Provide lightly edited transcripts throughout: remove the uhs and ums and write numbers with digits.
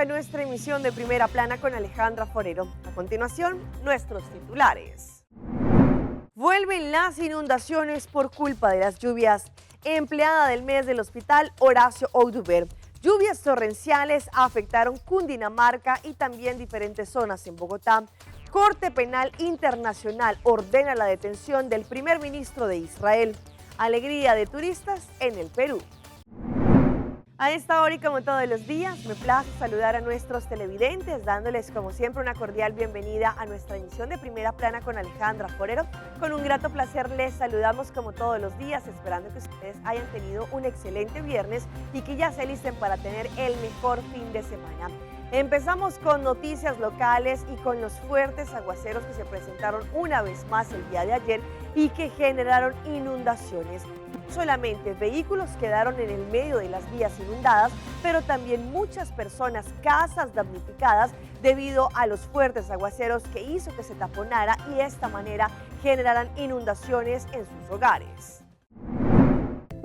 a nuestra emisión de Primera Plana con Alejandra Forero. A continuación, nuestros titulares. Vuelven las inundaciones por culpa de las lluvias. Empleada del mes del hospital Horacio Oduber. Lluvias torrenciales afectaron Cundinamarca y también diferentes zonas en Bogotá. Corte Penal Internacional ordena la detención del primer ministro de Israel. Alegría de turistas en el Perú. A esta hora y como todos los días, me place saludar a nuestros televidentes, dándoles como siempre una cordial bienvenida a nuestra emisión de Primera Plana con Alejandra Forero. Con un grato placer les saludamos como todos los días, esperando que ustedes hayan tenido un excelente viernes y que ya se alisten para tener el mejor fin de semana. Empezamos con noticias locales y con los fuertes aguaceros que se presentaron una vez más el día de ayer y que generaron inundaciones. No solamente vehículos quedaron en el medio de las vías inundadas, pero también muchas personas, casas damnificadas debido a los fuertes aguaceros que hizo que se taponara y de esta manera generaran inundaciones en sus hogares.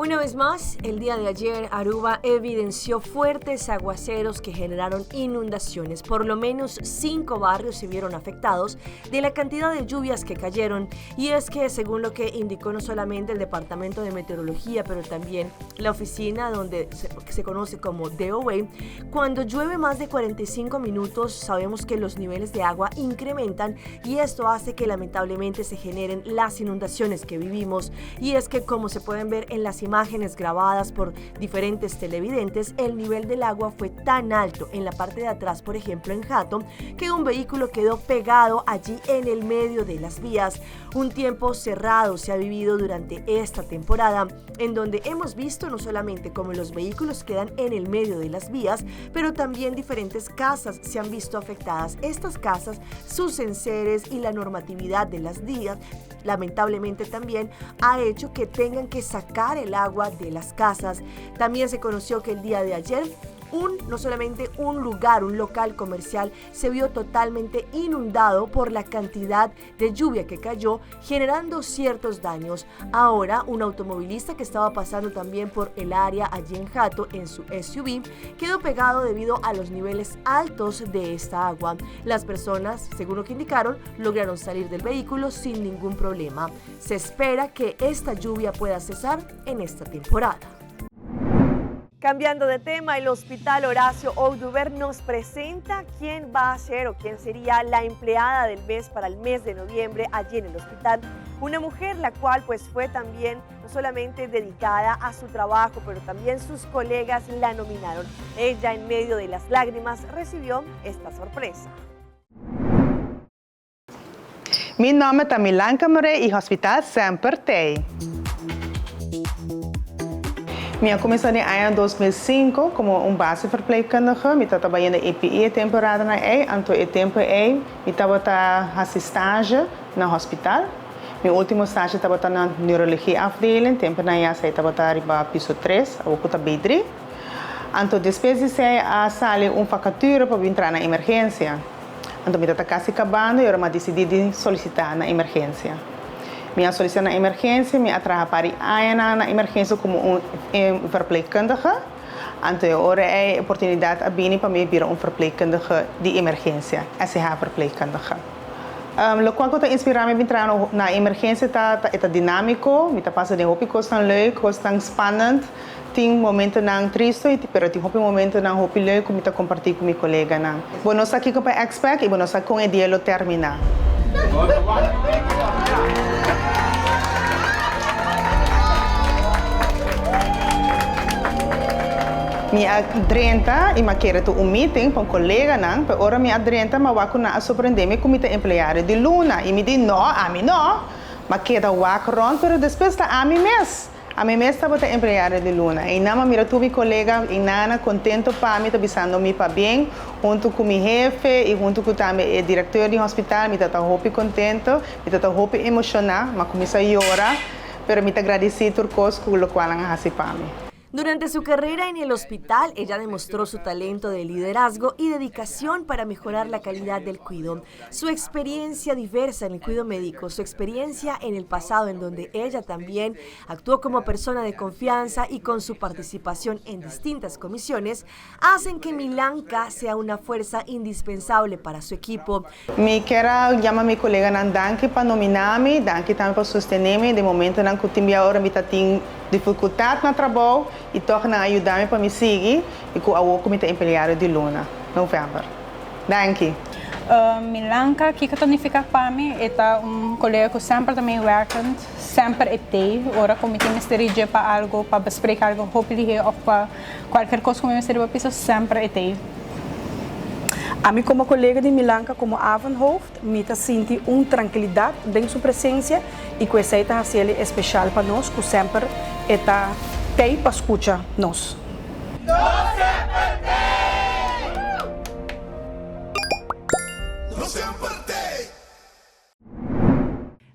Una vez más, el día de ayer, Aruba evidenció fuertes aguaceros que generaron inundaciones. Por lo menos 5 barrios se vieron afectados de la cantidad de lluvias que cayeron. Y es que, según lo que indicó no solamente el Departamento de Meteorología, pero también la oficina donde se conoce como DOE, cuando llueve más de 45 minutos, sabemos que los niveles de agua incrementan y esto hace que lamentablemente se generen las inundaciones que vivimos. Y es que, como se pueden ver en las imágenes grabadas por diferentes televidentes, el nivel del agua fue tan alto en la parte de atrás, por ejemplo en Jato, que un vehículo quedó pegado allí en el medio de las vías. Un tiempo cerrado se ha vivido durante esta temporada, en donde hemos visto no solamente cómo los vehículos quedan en el medio de las vías, pero también diferentes casas se han visto afectadas. Estas casas, sus enseres y la normatividad de las vías, lamentablemente también ha hecho que tengan que sacar el agua de las casas. También se conoció que el día de ayer no solamente un local comercial se vio totalmente inundado por la cantidad de lluvia que cayó, generando ciertos daños. Ahora, un automovilista que estaba pasando también por el área allí en Jato en su SUV quedó pegado debido a los niveles altos de esta agua. Las personas, según lo que indicaron, lograron salir del vehículo sin ningún problema. Se espera que esta lluvia pueda cesar en esta temporada. Cambiando de tema, el Hospital Horacio Oduber nos presenta quién va a ser o quién sería la empleada del mes para el mes de noviembre allí en el hospital. Una mujer la cual pues fue también no solamente dedicada a su trabajo, pero también sus colegas la nominaron. Ella, en medio de las lágrimas, recibió esta sorpresa. Mi nome é Milan Camaré e Hospital Sempertei. Eu comecei no ano 2005 como base verpleegkundige. Eu estava trabalhando na EPI temporada na anto e tempo eu estava fazendo estágio no hospital. Meu último estágio estava na neurologia afdeling, tempo na eu estava para piso 3, eu estava B3. Anto depois de a sair vacatura para entrar na emergência. Anto eu estava quase acabando e eu decidi solicitar na emergência. Minha solicitação na emergência, me atraja para na emergência como verpleegkundige. Então, agora é a oportunidade a vir para me virar verpleegkundige de emergência, SH verpleegkundige. O qual eu inspirado me entrar na emergência é dinâmico, me passa de hopi coisa leuk, coisa spannend. Tem momento não triste, mas tem momento não hopi leuk, me compartilhar com meu colega não. Bom, nós aqui com o expert e nós com o diálogo terminar. Minha adrenta e quero meeting com colega não, para ora minha adrenta mas vai na surpreender-me como empregado de Luna e me diz não, a mim não, mas quero walk around, mas depois está a mim mesmo estava empregado de Luna e não mira tu meu colega e nana contento para mim, avisando me para bem, junto com meu jefe e junto com também o diretor do hospital, me tá muito contento, me tá muito emocionado, mas comecei a chorar, mas me agradeci por coisas com o qual ela faz para mim. Durante su carrera en el hospital, ella demostró su talento de liderazgo y dedicación para mejorar la calidad del cuidado. Su experiencia diversa en el cuidado médico, su experiencia en el pasado en donde ella también actuó como persona de confianza y con su participación en distintas comisiones, hacen que Milanka sea una fuerza indispensable para su equipo. Me quiero llamar a mi colega Nandanki para nominarme, danke también por sostenerme. De momento, no tengo ahora tengo dificuldad no trabalho e torna ajudar-me para me seguir e com o Comitê Empregado de Luna, novembro. Danke. Milanka, que significa para mim, é colega que sempre também werkt, sempre é ora como tem ministério para algo, para bespreker algo, hopelijk of para qualquer coisa como ministério para pessoa sempre é. A mim, como colega de Milanka, como Avonhoofd, me sinto tranquilidade em sua presença e que essa é ser especial para nós, que sempre está aí para escutar nós.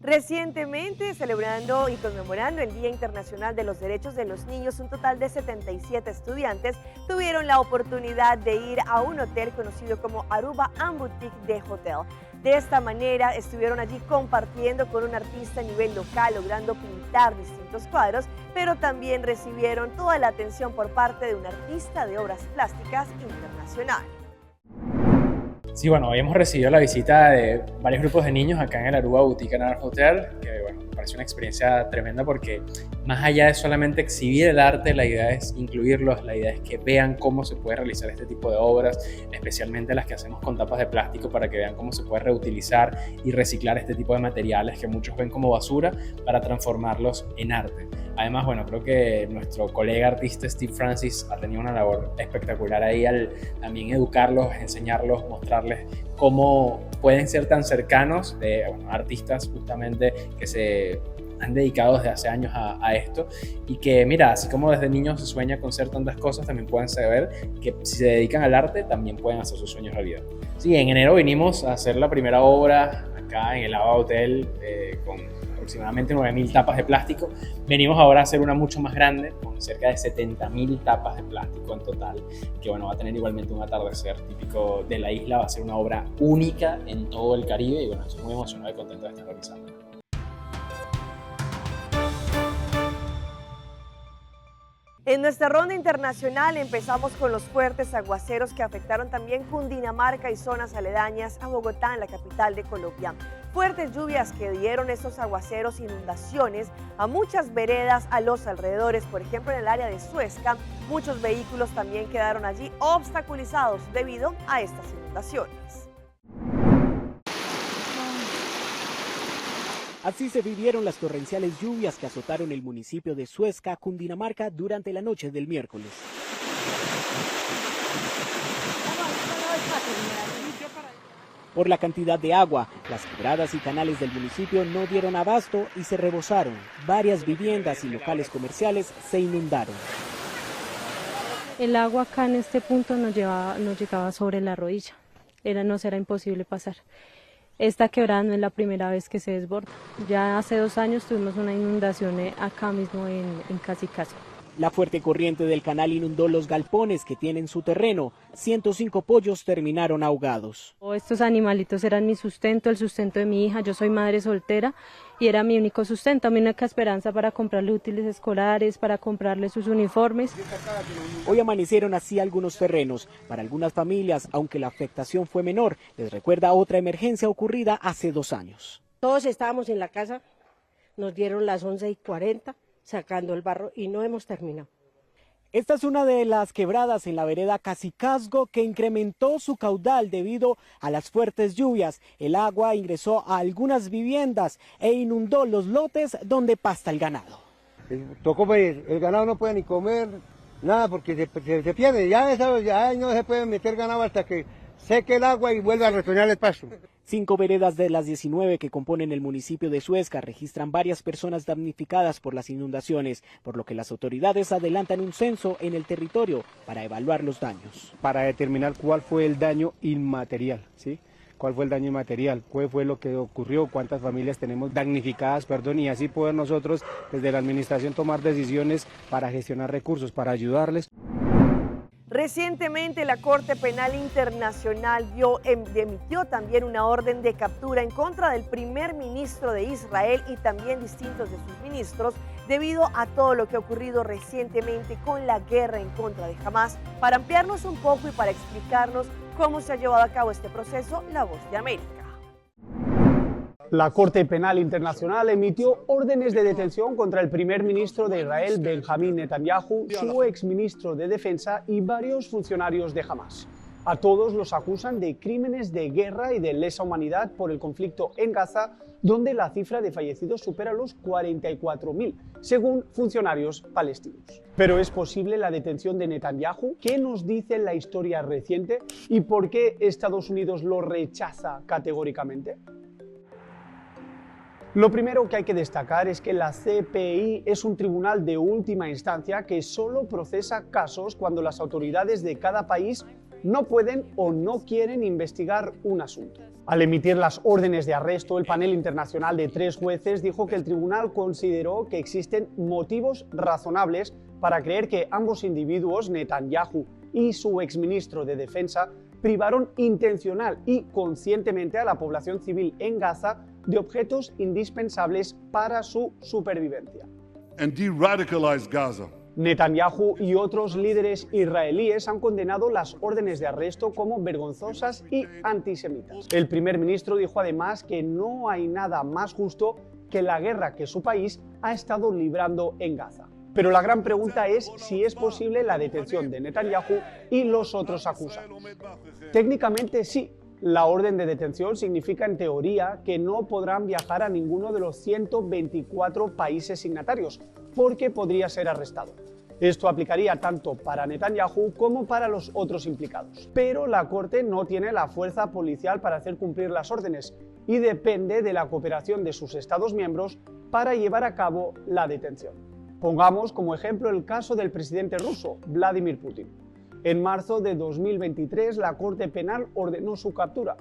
Recientemente, celebrando y conmemorando el Día Internacional de los Derechos de los Niños, un total de 77 estudiantes tuvieron la oportunidad de ir a un hotel conocido como Aruba and Boutique de Hotel. De esta manera, estuvieron allí compartiendo con un artista a nivel local, logrando pintar distintos cuadros, pero también recibieron toda la atención por parte de un artista de obras plásticas internacional. Sí, bueno, hoy hemos recibido la visita de varios grupos de niños acá en el Aruba Boutique and Art Hotel, que bueno, me parece una experiencia tremenda porque más allá de solamente exhibir el arte, la idea es incluirlos, la idea es que vean cómo se puede realizar este tipo de obras, especialmente las que hacemos con tapas de plástico para que vean cómo se puede reutilizar y reciclar este tipo de materiales que muchos ven como basura para transformarlos en arte. Además, bueno, creo que nuestro colega artista Steve Francis ha tenido una labor espectacular ahí al también educarlos, enseñarlos, mostrarles cómo pueden ser tan cercanos de artistas justamente que se han dedicado desde hace años a esto y que mira, así como desde niños se sueña con ser tantas cosas, también pueden saber que si se dedican al arte también pueden hacer sus sueños realidad. Sí, en enero vinimos a hacer la primera obra acá en el Ava Hotel con aproximadamente 9.000 tapas de plástico. Venimos ahora a hacer una mucho más grande, con cerca de 70.000 tapas de plástico en total, que bueno, va a tener igualmente un atardecer típico de la isla, va a ser una obra única en todo el Caribe y bueno, estoy muy emocionado y contento de estar realizando. En nuestra ronda internacional empezamos con los fuertes aguaceros que afectaron también Cundinamarca y zonas aledañas a Bogotá, en la capital de Colombia. Fuertes lluvias que dieron estos aguaceros, inundaciones a muchas veredas a los alrededores, por ejemplo en el área de Suezca, muchos vehículos también quedaron allí obstaculizados debido a estas inundaciones. Así se vivieron las torrenciales lluvias que azotaron el municipio de Suezca, Cundinamarca, durante la noche del miércoles. Por la cantidad de agua, las quebradas y canales del municipio no dieron abasto y se rebosaron. Varias viviendas y locales comerciales se inundaron. El agua acá en este punto nos llegaba sobre la rodilla. Nos era imposible pasar. Esta quebrada no es la primera vez que se desborda. Ya hace 2 años tuvimos una inundación acá mismo en Casi-Casi. La fuerte corriente del canal inundó los galpones que tienen su terreno. 105 pollos terminaron ahogados. Estos animalitos eran mi sustento, el sustento de mi hija. Yo soy madre soltera y era mi único sustento, mi única esperanza para comprarle útiles escolares, para comprarle sus uniformes. Hoy amanecieron así algunos terrenos. Para algunas familias, aunque la afectación fue menor, les recuerda otra emergencia ocurrida hace 2 años. Todos estábamos en la casa, nos dieron las 11:40. Sacando el barro y no hemos terminado. Esta es una de las quebradas en la vereda Cacicazgo que incrementó su caudal debido a las fuertes lluvias. El agua ingresó a algunas viviendas e inundó los lotes donde pasta el ganado. Tocó, el ganado no puede ni comer nada porque se pierde, ya no se puede meter ganado hasta que seque el agua y vuelva a retoñar el pasto. 5 veredas de las 19 que componen el municipio de Suezca registran varias personas damnificadas por las inundaciones, por lo que las autoridades adelantan un censo en el territorio para evaluar los daños. Para determinar cuál fue el daño inmaterial, ¿sí? cuál fue el daño material, cuál fue lo que ocurrió, cuántas familias tenemos damnificadas, y así poder nosotros desde la administración tomar decisiones para gestionar recursos, para ayudarles. Recientemente la Corte Penal Internacional emitió también una orden de captura en contra del primer ministro de Israel y también distintos de sus ministros debido a todo lo que ha ocurrido recientemente con la guerra en contra de Hamas. Para ampliarnos un poco y para explicarnos cómo se ha llevado a cabo este proceso, La Voz de América. La Corte Penal Internacional emitió órdenes de detención contra el primer ministro de Israel, Benjamín Netanyahu, su exministro de Defensa y varios funcionarios de Hamas. A todos los acusan de crímenes de guerra y de lesa humanidad por el conflicto en Gaza, donde la cifra de fallecidos supera los 44.000, según funcionarios palestinos. ¿Pero es posible la detención de Netanyahu? ¿Qué nos dice la historia reciente? ¿Y por qué Estados Unidos lo rechaza categóricamente? Lo primero que hay que destacar es que la CPI es un tribunal de última instancia que solo procesa casos cuando las autoridades de cada país no pueden o no quieren investigar un asunto. Al emitir las órdenes de arresto, el panel internacional de 3 jueces dijo que el tribunal consideró que existen motivos razonables para creer que ambos individuos, Netanyahu y su exministro de Defensa, privaron intencional y conscientemente a la población civil en Gaza de objetos indispensables para su supervivencia. Netanyahu y otros líderes israelíes han condenado las órdenes de arresto como vergonzosas y antisemitas. El primer ministro dijo además que no hay nada más justo que la guerra que su país ha estado librando en Gaza. Pero la gran pregunta es si es posible la detención de Netanyahu y los otros acusados. Técnicamente sí. La orden de detención significa en teoría que no podrán viajar a ninguno de los 124 países signatarios, porque podría ser arrestado. Esto aplicaría tanto para Netanyahu como para los otros implicados. Pero la Corte no tiene la fuerza policial para hacer cumplir las órdenes y depende de la cooperación de sus Estados miembros para llevar a cabo la detención. Pongamos como ejemplo el caso del presidente ruso, Vladimir Putin. En marzo de 2023, la Corte Penal ordenó su captura.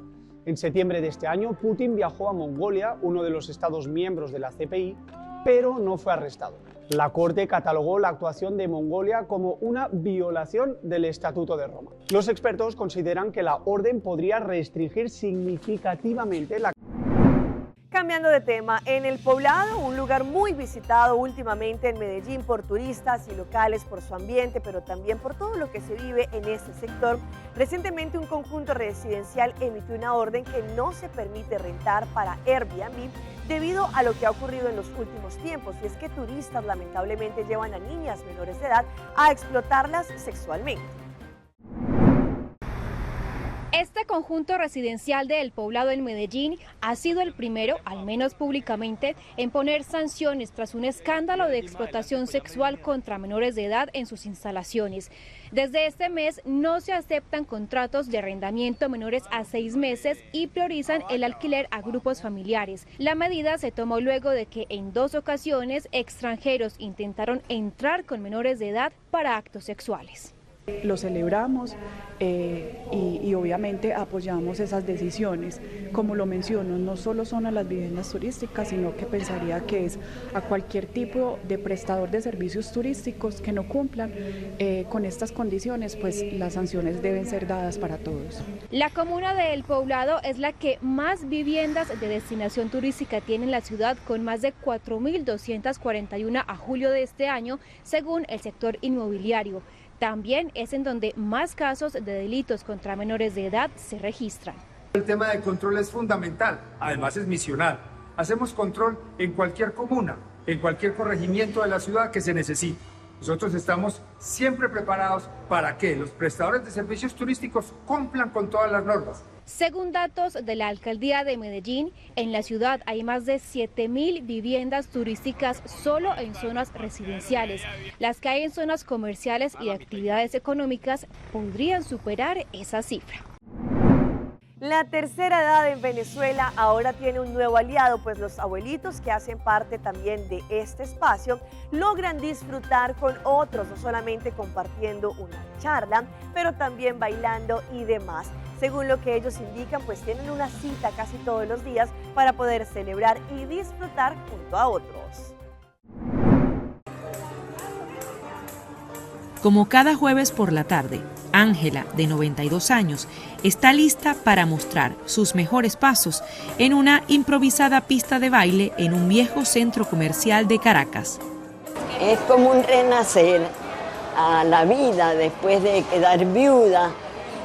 En septiembre de este año, Putin viajó a Mongolia, uno de los Estados miembros de la CPI, pero no fue arrestado. La Corte catalogó la actuación de Mongolia como una violación del Estatuto de Roma. Los expertos consideran que la orden podría restringir significativamente la... Cambiando de tema, en El Poblado, un lugar muy visitado últimamente en Medellín por turistas y locales por su ambiente, pero también por todo lo que se vive en este sector, recientemente un conjunto residencial emitió una orden que no se permite rentar para Airbnb debido a lo que ha ocurrido en los últimos tiempos, y es que turistas lamentablemente llevan a niñas menores de edad a explotarlas sexualmente. Este conjunto residencial de El Poblado en Medellín ha sido el primero, al menos públicamente, en poner sanciones tras un escándalo de explotación sexual contra menores de edad en sus instalaciones. Desde este mes no se aceptan contratos de arrendamiento menores a 6 meses y priorizan el alquiler a grupos familiares. La medida se tomó luego de que en 2 ocasiones extranjeros intentaron entrar con menores de edad para actos sexuales. Lo celebramos y obviamente apoyamos esas decisiones. Como lo menciono, no solo son a las viviendas turísticas, sino que pensaría que es a cualquier tipo de prestador de servicios turísticos que no cumplan con estas condiciones, pues las sanciones deben ser dadas para todos. La comuna de El Poblado es la que más viviendas de destinación turística tiene en la ciudad, con más de 4.241 a julio de este año, según el sector inmobiliario. También es en donde más casos de delitos contra menores de edad se registran. El tema de control es fundamental, además es misional. Hacemos control en cualquier comuna, en cualquier corregimiento de la ciudad que se necesite. Nosotros estamos siempre preparados para que los prestadores de servicios turísticos cumplan con todas las normas. Según datos de la Alcaldía de Medellín, en la ciudad hay más de 7.000 viviendas turísticas solo en zonas residenciales. Las que hay en zonas comerciales y de actividades económicas podrían superar esa cifra. La tercera edad en Venezuela ahora tiene un nuevo aliado, pues los abuelitos que hacen parte también de este espacio logran disfrutar con otros, no solamente compartiendo una charla, pero también bailando y demás. Según lo que ellos indican, pues tienen una cita casi todos los días para poder celebrar y disfrutar junto a otros. Como cada jueves por la tarde, Ángela, de 92 años, está lista para mostrar sus mejores pasos en una improvisada pista de baile en un viejo centro comercial de Caracas. Es como un renacer a la vida después de quedar viuda,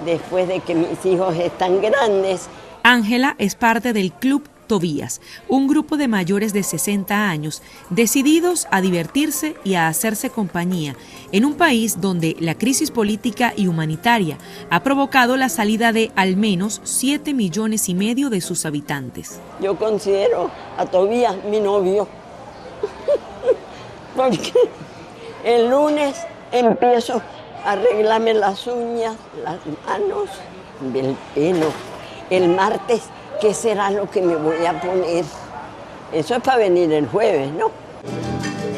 después de que mis hijos están grandes. Ángela es parte del Club Tobías, un grupo de mayores de 60 años decididos a divertirse y a hacerse compañía en un país donde la crisis política y humanitaria ha provocado la salida de al menos 7,5 millones de sus habitantes. Yo considero a Tobías mi novio, porque el lunes empiezo a arreglarme las uñas, las manos, el pelo. El martes, ¿qué será lo que me voy a poner? Eso es para venir el jueves, ¿no?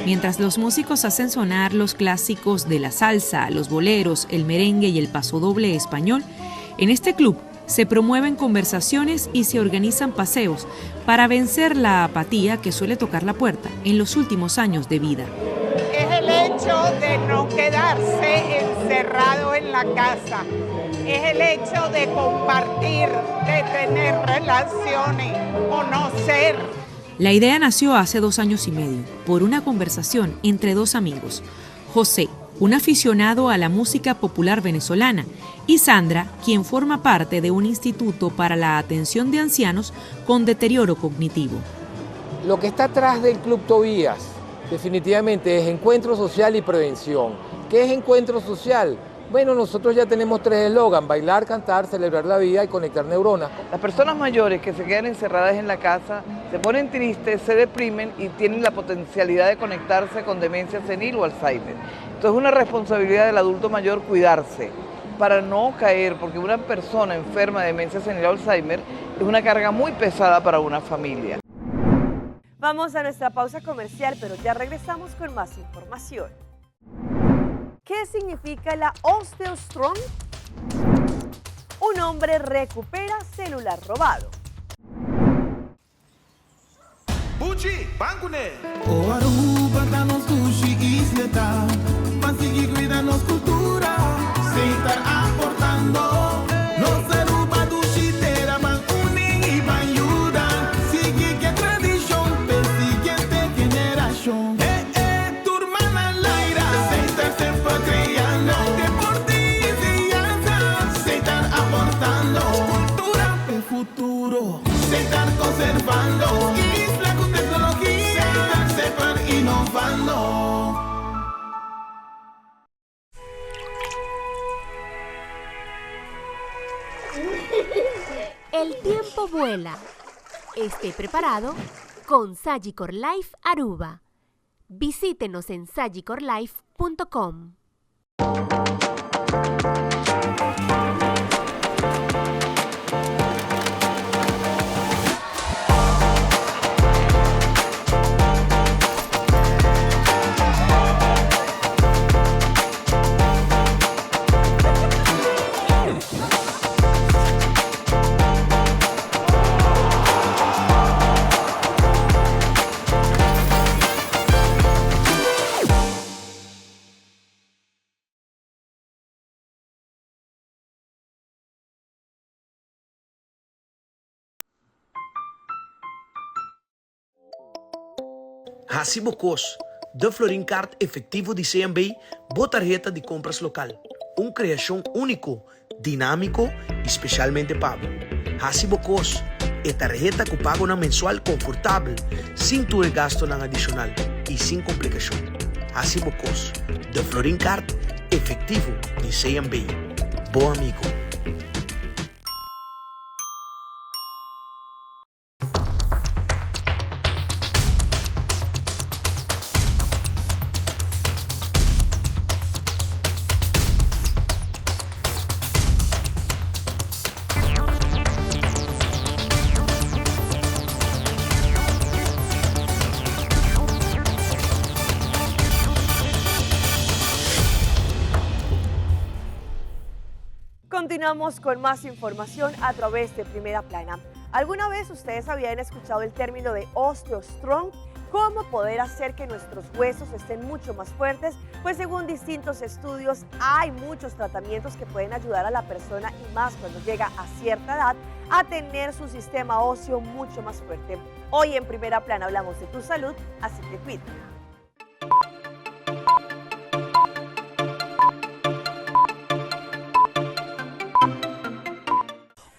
Mientras los músicos hacen sonar los clásicos de la salsa, los boleros, el merengue y el pasodoble español, en este club se promueven conversaciones y se organizan paseos para vencer la apatía que suele tocar la puerta en los últimos años de vida. Es el hecho de no quedarse encerrado en la casa. Es el hecho de compartir, de tener relaciones, conocer. La idea nació hace 2 años y medio por una conversación entre 2 amigos. José, un aficionado a la música popular venezolana, y Sandra, quien forma parte de un instituto para la atención de ancianos con deterioro cognitivo. Lo que está atrás del Club Tobías definitivamente es encuentro social y prevención. ¿Qué es encuentro social? Bueno, nosotros ya tenemos 3 eslogans: bailar, cantar, celebrar la vida y conectar neuronas. Las personas mayores que se quedan encerradas en la casa se ponen tristes, se deprimen y tienen la potencialidad de conectarse con demencia senil o Alzheimer. Entonces es una responsabilidad del adulto mayor cuidarse para no caer, porque una persona enferma de demencia senil o Alzheimer es una carga muy pesada para una familia. Vamos a nuestra pausa comercial, pero ya regresamos con más información. ¿Qué significa la osteostrong? Un hombre recupera celular robado. El tiempo vuela. Esté preparado con Sagicor Life Aruba. Visítenos en sagicorlife.com. Recibo COS, da Florin Card efetivo de CMB, boa tarjeta de compras local. Uma criação único, dinâmico e especialmente pago. Recibo COS é tarjeta que paga na mensual confortável, sem ter gasto na adicional e sem complicação. Recibo COS, da Florin Card efetivo de CMB. Bom amigo. Continuamos con más información a través de Primera Plana. ¿Alguna vez ustedes habían escuchado el término de OsteoStrong? ¿Cómo poder hacer que nuestros huesos estén mucho más fuertes? Pues según distintos estudios hay muchos tratamientos que pueden ayudar a la persona y más cuando llega a cierta edad a tener su sistema óseo mucho más fuerte. Hoy en Primera Plana hablamos de tu salud, así que cuídate.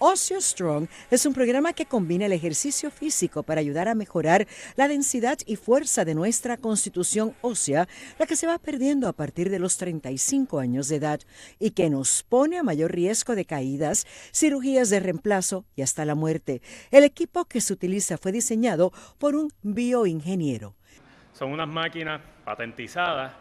OsteoStrong es un programa que combina el ejercicio físico para ayudar a mejorar la densidad y fuerza de nuestra constitución ósea, la que se va perdiendo a partir de los 35 años de edad y que nos pone a mayor riesgo de caídas, cirugías de reemplazo y hasta la muerte. El equipo que se utiliza fue diseñado por un bioingeniero. Son unas máquinas patentizadas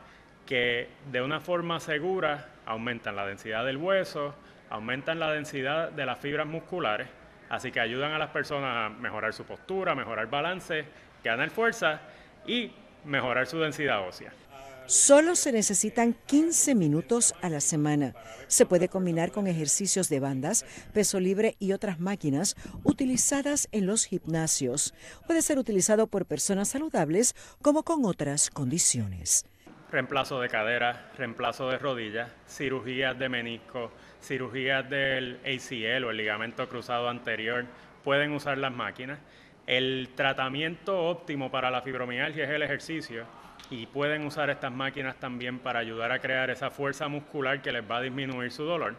que de una forma segura aumentan la densidad del hueso, aumentan la densidad de las fibras musculares, así que ayudan a las personas a mejorar su postura, mejorar balance, ganar fuerza y mejorar su densidad ósea. Solo se necesitan 15 minutos a la semana. Se puede combinar con ejercicios de bandas, peso libre y otras máquinas utilizadas en los gimnasios. Puede ser utilizado por personas saludables como con otras condiciones. Reemplazo de cadera, reemplazo de rodillas, cirugías de menisco, cirugías del ACL o el ligamento cruzado anterior, pueden usar las máquinas. El tratamiento óptimo para la fibromialgia es el ejercicio y pueden usar estas máquinas también para ayudar a crear esa fuerza muscular que les va a disminuir su dolor.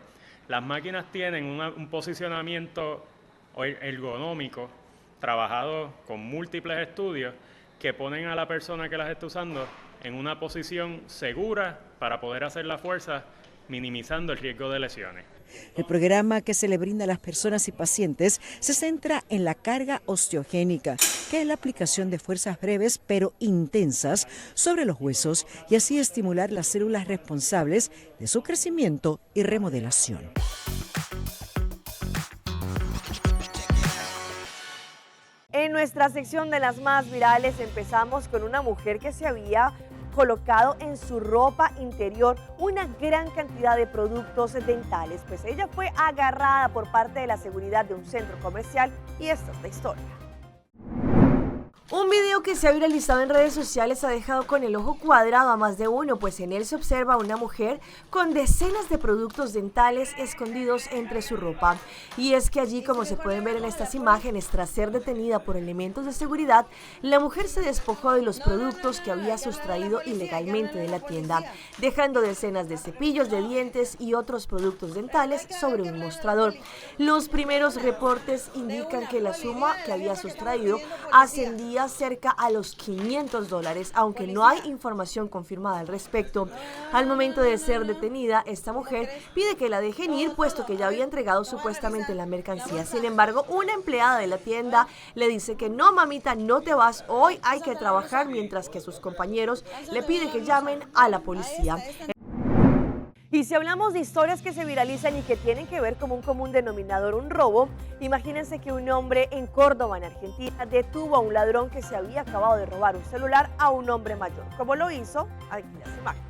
Las máquinas tienen un posicionamiento ergonómico trabajado con múltiples estudios que ponen a la persona que las está usando en una posición segura para poder hacer la fuerza, minimizando el riesgo de lesiones. El programa que se le brinda a las personas y pacientes se centra en la carga osteogénica, que es la aplicación de fuerzas breves pero intensas sobre los huesos y así estimular las células responsables de su crecimiento y remodelación. En nuestra sección de las más virales empezamos con una mujer que se había colocado en su ropa interior una gran cantidad de productos dentales, pues ella fue agarrada por parte de la seguridad de un centro comercial y esta es la historia. Un video que se ha viralizado en redes sociales ha dejado con el ojo cuadrado a más de uno, pues en él se observa a una mujer con decenas de productos dentales escondidos entre su ropa. Y es que allí, como se pueden ver en estas imágenes, tras ser detenida por elementos de seguridad, la mujer se despojó de los productos que había sustraído ilegalmente de la tienda, dejando decenas de cepillos de dientes y otros productos dentales sobre un mostrador. Los primeros reportes indican que la suma que había sustraído ascendía cerca a los $500, aunque no hay información confirmada al respecto. Al momento de ser detenida, esta mujer pide que la dejen ir, puesto que ya había entregado supuestamente la mercancía. Sin embargo, una empleada de la tienda le dice que no, mamita, no te vas, hoy hay que trabajar, mientras que sus compañeros le piden que llamen a la policía. Y si hablamos de historias que se viralizan y que tienen que ver como un común denominador un robo, imagínense que un hombre en Córdoba, en Argentina, detuvo a un ladrón que se había acabado de robar un celular a un hombre mayor. ¿Cómo lo hizo? Aquí las imágenes.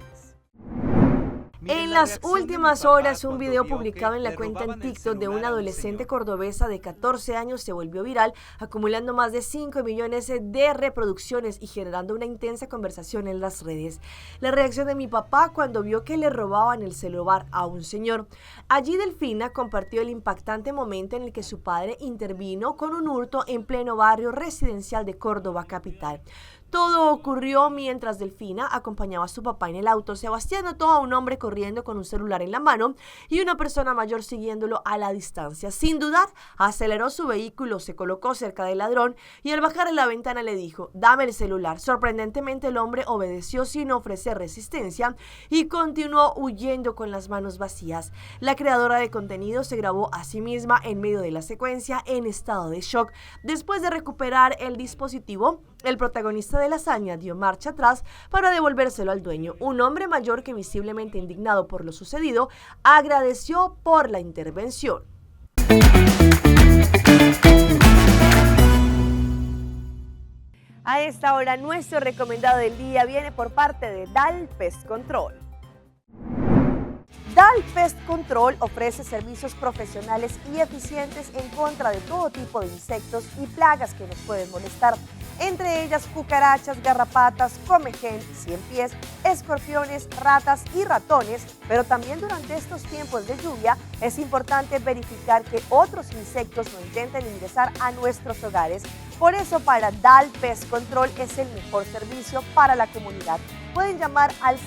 En las últimas horas, un video publicado en la cuenta en TikTok de una adolescente cordobesa de 14 años se volvió viral, acumulando más de 5 millones de reproducciones y generando una intensa conversación en las redes. La reacción de mi papá cuando vio que le robaban el celular a un señor. Allí Delfina compartió el impactante momento en el que su padre intervino con un hurto en pleno barrio residencial de Córdoba capital. Todo ocurrió mientras Delfina acompañaba a su papá en el auto. Sebastián notó a un hombre corriendo con un celular en la mano y una persona mayor siguiéndolo a la distancia. Sin dudar, aceleró su vehículo, se colocó cerca del ladrón y al bajar en la ventana le dijo: "Dame el celular". Sorprendentemente, el hombre obedeció sin ofrecer resistencia y continuó huyendo con las manos vacías. La creadora de contenido se grabó a sí misma en medio de la secuencia en estado de shock. Después de recuperar el dispositivo, el protagonista de la hazaña dio marcha atrás para devolvérselo al dueño. Un hombre mayor que, visiblemente indignado por lo sucedido, agradeció por la intervención. A esta hora, nuestro recomendado del día viene por parte de DAL Pest Control. DAL Pest Control ofrece servicios profesionales y eficientes en contra de todo tipo de insectos y plagas que nos pueden molestar, entre ellas cucarachas, garrapatas, comején, ciempiés, escorpiones, ratas y ratones, pero también durante estos tiempos de lluvia es importante verificar que otros insectos no intenten ingresar a nuestros hogares. Por eso, para DAL Pest Control es el mejor servicio para la comunidad. Pueden llamar al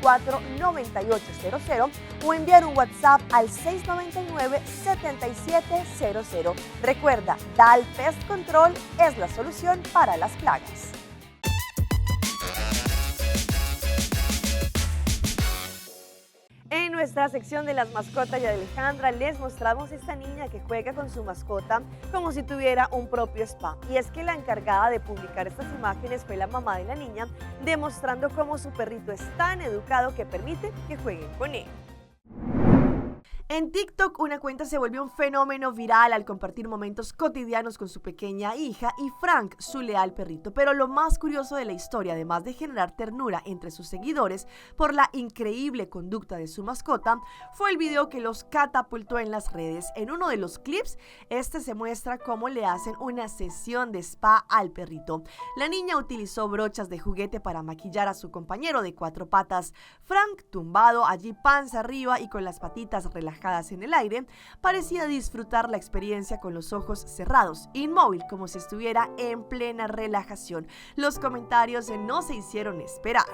584-9800 o enviar un WhatsApp al 699-7700. Recuerda, DAL Pest Control es la solución para las plagas. En nuestra sección de las mascotas de Alejandra les mostramos esta niña que juega con su mascota como si tuviera un propio spa. Y es que la encargada de publicar estas imágenes fue la mamá de la niña, demostrando cómo su perrito es tan educado que permite que jueguen con él. En TikTok, una cuenta se volvió un fenómeno viral al compartir momentos cotidianos con su pequeña hija y Frank, su leal perrito. Pero lo más curioso de la historia, además de generar ternura entre sus seguidores por la increíble conducta de su mascota, fue el video que los catapultó en las redes. En uno de los clips, se muestra cómo le hacen una sesión de spa al perrito. La niña utilizó brochas de juguete para maquillar a su compañero de 4 patas. Frank, tumbado allí panza arriba y con las patitas relajadas en el aire, parecía disfrutar la experiencia con los ojos cerrados, inmóvil, como si estuviera en plena relajación. Los comentarios no se hicieron esperar.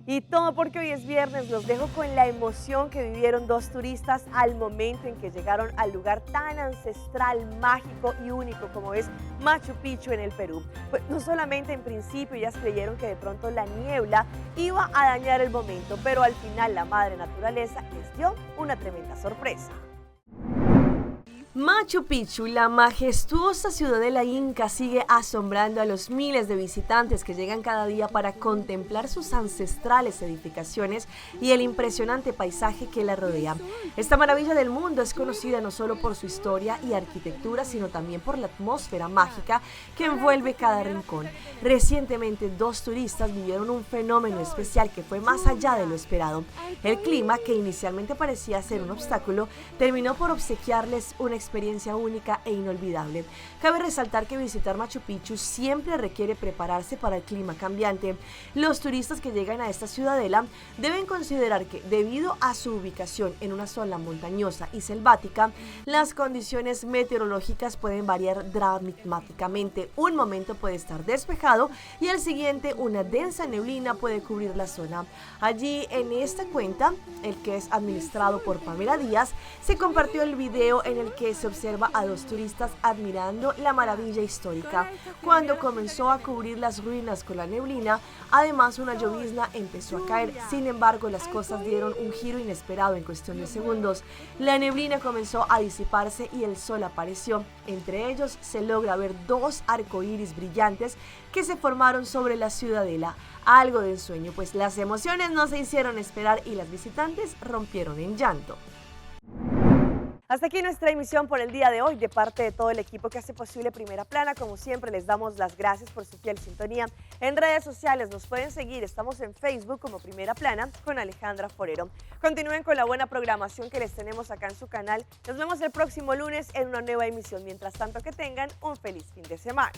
Y todo porque hoy es viernes. Los dejo con la emoción que vivieron 2 turistas al momento en que llegaron al lugar tan ancestral, mágico y único como es Machu Picchu en el Perú. Pues no solamente en principio ellas creyeron que de pronto la niebla iba a dañar el momento, pero al final la madre naturaleza les dio una tremenda sorpresa. Machu Picchu, la majestuosa ciudadela inca, sigue asombrando a los miles de visitantes que llegan cada día para contemplar sus ancestrales edificaciones y el impresionante paisaje que la rodea. Esta maravilla del mundo es conocida no solo por su historia y arquitectura, sino también por la atmósfera mágica que envuelve cada rincón. Recientemente, 2 turistas vivieron un fenómeno especial que fue más allá de lo esperado. El clima, que inicialmente parecía ser un obstáculo, terminó por obsequiarles una experiencia única e inolvidable. Cabe resaltar que visitar Machu Picchu siempre requiere prepararse para el clima cambiante. Los turistas que llegan a esta ciudadela deben considerar que, debido a su ubicación en una zona montañosa y selvática, las condiciones meteorológicas pueden variar dramáticamente. Un momento puede estar despejado y al siguiente una densa neblina puede cubrir la zona. Allí, en esta cuenta, el que es administrado por Pamela Díaz, se compartió el video en el que se observa a 2 turistas admirando la maravilla histórica. Cuando comenzó a cubrir las ruinas con la neblina, además una llovizna empezó a caer. Sin embargo, las cosas dieron un giro inesperado en cuestión de segundos. La neblina comenzó a disiparse y el sol apareció. Entre ellos se logra ver 2 arcoíris brillantes que se formaron sobre la ciudadela. Algo de ensueño, pues las emociones no se hicieron esperar y las visitantes rompieron en llanto. Hasta aquí nuestra emisión por el día de hoy. De parte de todo el equipo que hace posible Primera Plana, como siempre, les damos las gracias por su fiel sintonía. En redes sociales nos pueden seguir, estamos en Facebook como Primera Plana con Alejandra Forero. Continúen con la buena programación que les tenemos acá en su canal. Nos vemos el próximo lunes en una nueva emisión. Mientras tanto, que tengan un feliz fin de semana.